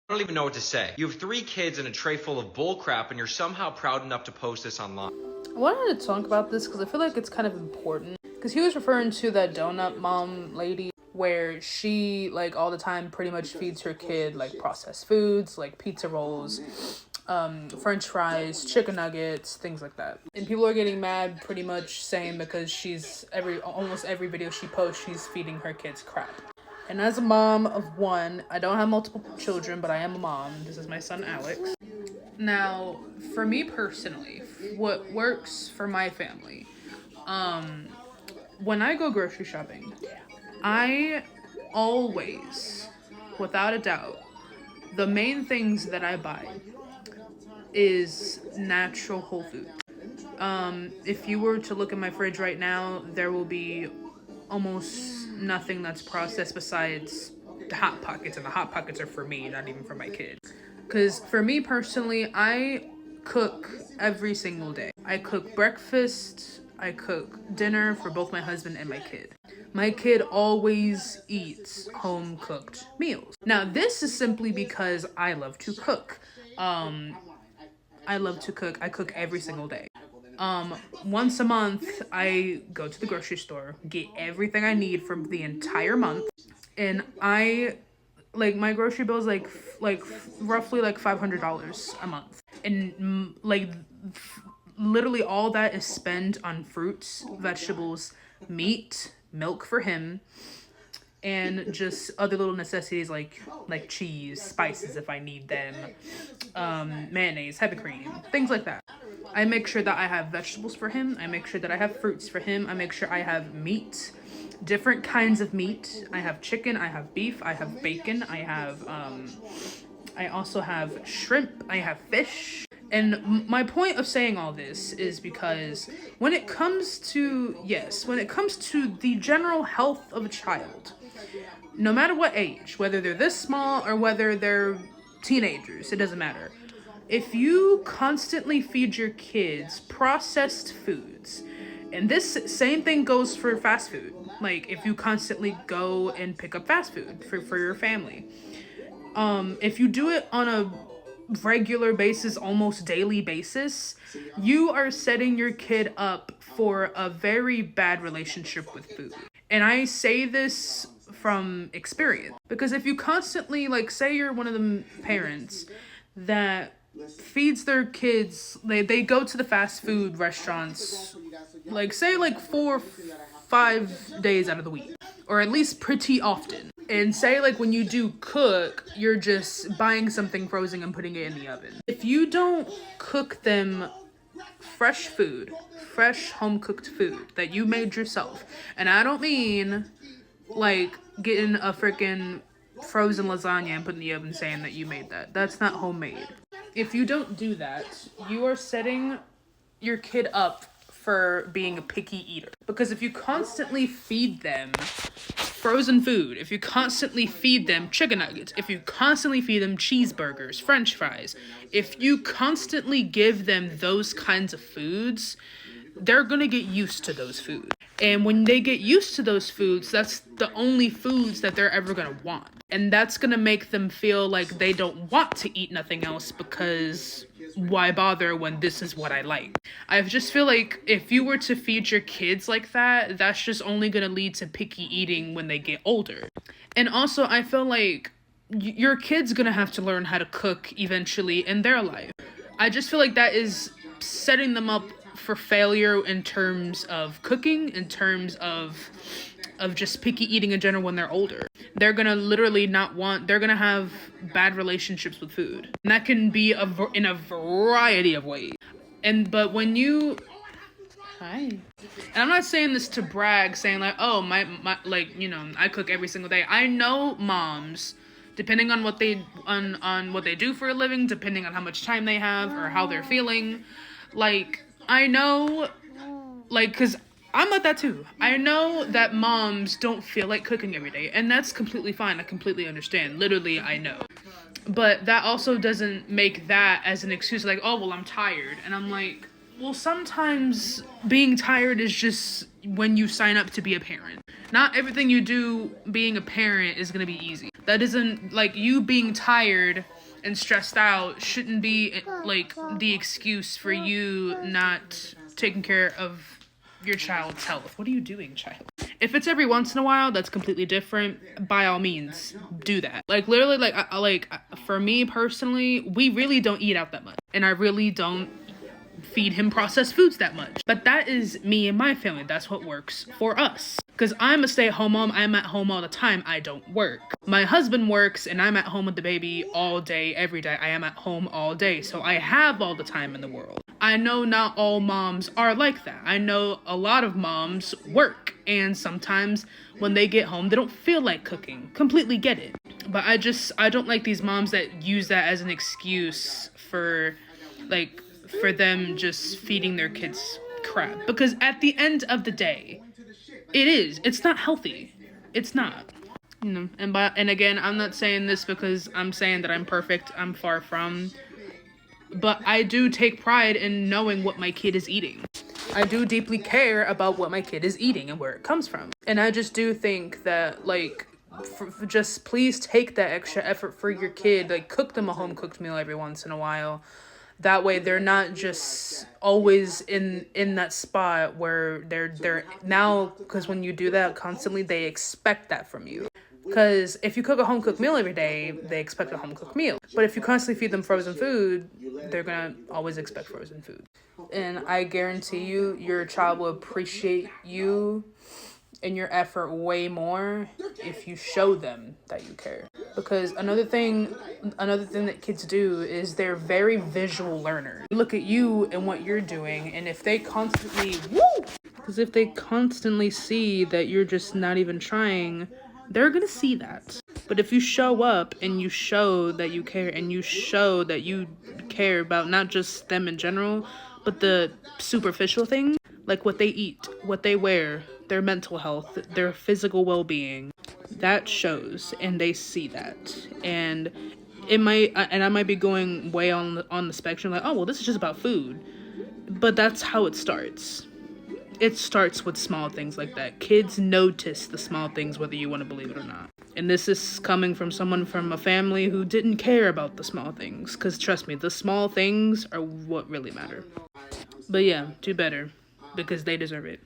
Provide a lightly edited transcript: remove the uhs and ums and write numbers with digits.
I don't even know what to say. You have 3 kids and a tray full of bull crap, and you're somehow proud enough to post this online. I wanted to talk about this because I feel like it's kind of important. Because he was referring to that donut mom lady where she, like, all the time pretty much feeds her kid, like, processed foods, like pizza rolls, french fries, chicken nuggets, things like that. And people are getting mad pretty much saying because almost every video she posts, she's feeding her kids crap. And as a mom of one, I don't have multiple children, but I am a mom. This is my son, Alex. Now, for me personally, what works for my family, when I go grocery shopping, I always, without a doubt, the main things that I buy is natural whole food. If you were to look at my fridge right now, there will be almost nothing that's processed besides the Hot Pockets, and the Hot Pockets are for me, not even for my kids. Because for me personally, I cook every single day. I cook breakfast, I cook dinner for both my husband and my kid. My kid always eats home-cooked meals. Now, this is simply because I love to cook. I love to cook. I cook every single day. Once a month, I go to the grocery store, get everything I need for the entire month, and my grocery bill is like roughly like $500 a month, and literally all that is spent on fruits, vegetables, meat, milk for him, and just other little necessities like cheese, spices if I need them, mayonnaise, heavy cream, things like that. I make sure that I have vegetables for him. I make sure that I have fruits for him. I make sure I have meat, different kinds of meat. I have chicken, I have beef, I have bacon, I also have shrimp, I have fish. And my point of saying all this is because when it comes to the general health of a child, no matter what age, whether they're this small or whether they're teenagers, it doesn't matter. If you constantly feed your kids processed foods, and this same thing goes for fast food, like if you constantly go and pick up fast food for your family, if you do it on a regular basis, almost daily basis, you are setting your kid up for a very bad relationship with food. And I say this from experience, because if you constantly, like, say you're one of the parents that feeds their kids, they go to the fast food restaurants, like, say, like 4-5 days out of the week, or at least pretty often. And say, like, when you do cook, you're just buying something frozen and putting it in the oven. If you don't cook them fresh food, fresh home-cooked food that you made yourself, and I don't mean, like, getting a freaking frozen lasagna and putting in the oven saying that you made that. That's not homemade. If you don't do that, you are setting your kid up for being a picky eater. Because if you constantly feed them frozen food, if you constantly feed them chicken nuggets, if you constantly feed them cheeseburgers, french fries, if you constantly give them those kinds of foods, they're gonna get used to those foods. And when they get used to those foods, that's the only foods that they're ever gonna want. And that's gonna make them feel like they don't want to eat nothing else, because why bother when this is what I like? I just feel like if you were to feed your kids like that, that's just only gonna lead to picky eating when they get older. And also, I feel like your kid's gonna have to learn how to cook eventually in their life. I just feel like that is setting them up for failure in terms of cooking, in terms of just picky eating in general when they're older. They're gonna they're gonna have bad relationships with food. And that can be in a variety of ways. But when you, hi. And I'm not saying this to brag, saying like, oh, my like, you know, I cook every single day. I know moms, depending on what they do for a living, depending on how much time they have or how they're feeling, like, I know, like, because I'm like that too. I know that moms don't feel like cooking every day, and that's completely fine. I completely understand. Literally, I know. But that also doesn't make that as an excuse, like, oh, well, I'm tired. And I'm like, well, sometimes being tired is just when you sign up to be a parent. Not everything you do being a parent is going to be easy. That isn't, like, you being tired and stressed out shouldn't be like the excuse for you not taking care of your child's health. What are you doing, child? If it's every once in a while, that's completely different. By all means, do that. Like literally, like for me personally, we really don't eat out that much, and I really don't feed him processed foods that much. But that is me and my family. That's what works for us. Because I'm a stay-at-home mom. I'm at home all the time. I don't work. My husband works and I'm at home with the baby all day, every day. I am at home all day. So I have all the time in the world. I know not all moms are like that. I know a lot of moms work. And sometimes when they get home, they don't feel like cooking. Completely get it. But I don't like these moms that use that as an excuse for them just feeding their kids crap. Because at the end of the day, it's not healthy. It's not. You know, and again, I'm not saying this because I'm saying that I'm perfect. I'm far from. But I do take pride in knowing what my kid is eating. I do deeply care about what my kid is eating and where it comes from. And I just do think that, like, just please take that extra effort for your kid. Like, cook them a home-cooked meal every once in a while. That way they're not just always in that spot where they're now, because when you do that constantly, they expect that from you. Because if you cook a home-cooked meal every day, they expect a home-cooked meal. But if you constantly feed them frozen food, they're going to always expect frozen food. And I guarantee you, your child will appreciate you and your effort way more if you show them that you care. Because another thing that kids do is they're very visual learners. Look at you and what you're doing, and if they constantly see that you're just not even trying, they're gonna see that. But if you show up and you show that you care, and you show that you care about not just them in general, but the superficial things, like what they eat, what they wear, their mental health, their physical well-being, that shows, and they see that. And I might be going way on the spectrum, like, oh, well, this is just about food. But that's how it starts. It starts with small things like that. Kids notice the small things, whether you want to believe it or not. And this is coming from someone from a family who didn't care about the small things. Because trust me, the small things are what really matter. But yeah, do better. Because they deserve it.